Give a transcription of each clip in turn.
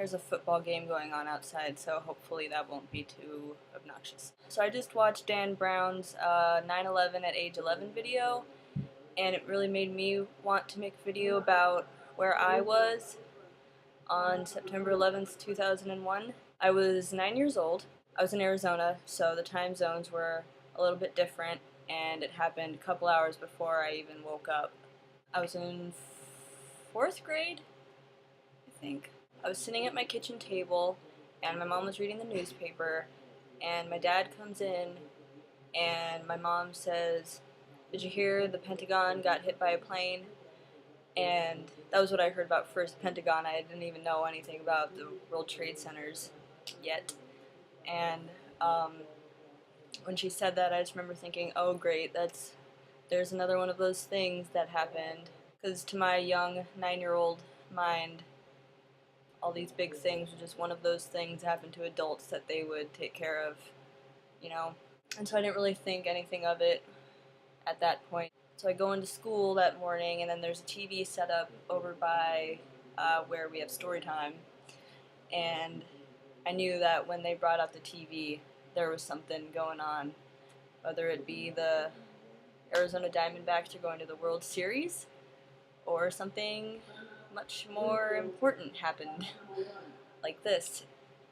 There's a football game going on outside, so hopefully that won't be too obnoxious. So I just watched Dan Brown's 9/11 at age 11 video, and it really made me want to make a video about where I was on September 11th, 2001. I was 9 years old. I was in Arizona, so the time zones were a little bit different, and it happened a couple hours before I even woke up. I was in 4th grade, I think. I was sitting at my kitchen table, and my mom was reading the newspaper, and my dad comes in, and my mom says, "Did you hear the Pentagon got hit by a plane?" And that was what I heard about first, Pentagon. I didn't even know anything about the World Trade Centers yet. And when she said that, I just remember thinking, oh great, there's another one of those things that happened. Because to my young 9-year-old mind, all these big things were just one of those things that happened to adults that they would take care of, you know? And so I didn't really think anything of it at that point. So I go into school that morning, and then there's a TV set up over by where we have story time. And I knew that when they brought up the TV, there was something going on. Whether it be the Arizona Diamondbacks are going to the World Series, or something much more important happened, like this.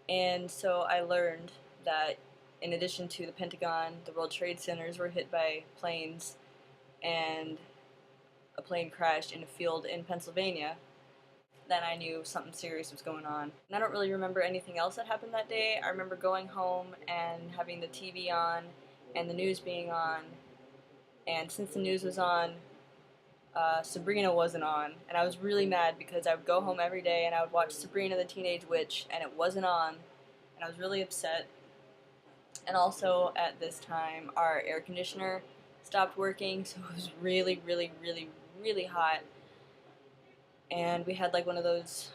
And so I learned that in addition to the Pentagon, the World Trade Centers were hit by planes, and a plane crashed in a field in Pennsylvania. Then I knew something serious was going on. And I don't really remember anything else that happened that day. I remember going home and having the TV on and the news being on. And since the news was on, Sabrina wasn't on. And I was really mad because I would go home every day and I would watch Sabrina the Teenage Witch, and it wasn't on. And I was really upset. And also at this time, our air conditioner stopped working, so it was really, really, really, really hot. And we had like one of those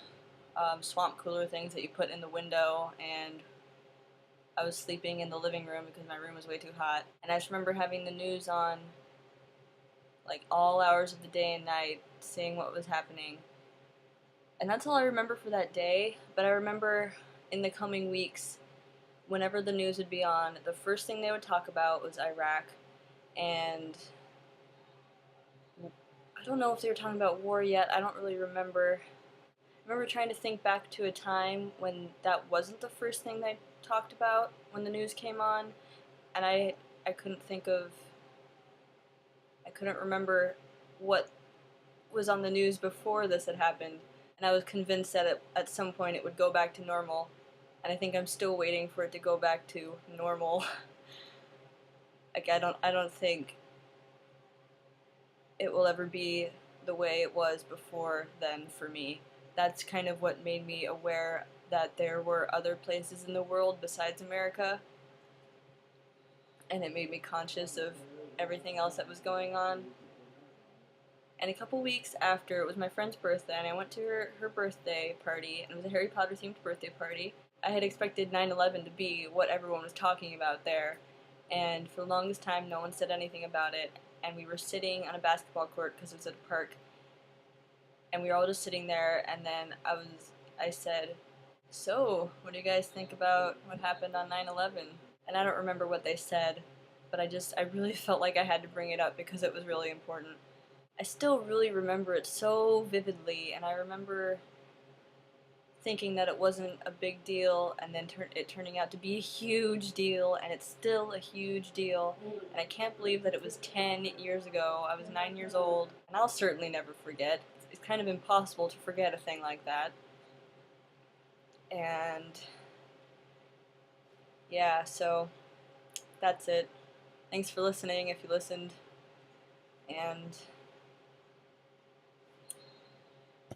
swamp cooler things that you put in the window, and I was sleeping in the living room because my room was way too hot. And I just remember having the news on like all hours of the day and night, seeing what was happening. And that's all I remember for that day, but I remember in the coming weeks, whenever the news would be on, the first thing they would talk about was Iraq. And I don't know if they were talking about war yet, I don't really remember. I remember trying to think back to a time when that wasn't the first thing they talked about when the news came on, and I couldn't remember what was on the news before this had happened, and I was convinced that at some point it would go back to normal, and I think I'm still waiting for it to go back to normal. Like I don't think it will ever be the way it was before then for me. That's kind of what made me aware that there were other places in the world besides America, and it made me conscious of everything else that was going on. And a couple weeks after, it was my friend's birthday, and I went to her birthday party, and it was a Harry Potter themed birthday party. I had expected 9/11 to be what everyone was talking about there, and for the longest time no one said anything about it, and we were sitting on a basketball court because it was at a park, and we were all just sitting there, and then I said, "So, what do you guys think about what happened on 9/11?" And I don't remember what they said, but I really felt like I had to bring it up because it was really important. I still really remember it so vividly, and I remember thinking that it wasn't a big deal, and then it turning out to be a huge deal, and it's still a huge deal, and I can't believe that it was 10 years ago. I was 9 years old, and I'll certainly never forget. It's kind of impossible to forget a thing like that. And yeah, so that's it. Thanks for listening if you listened, and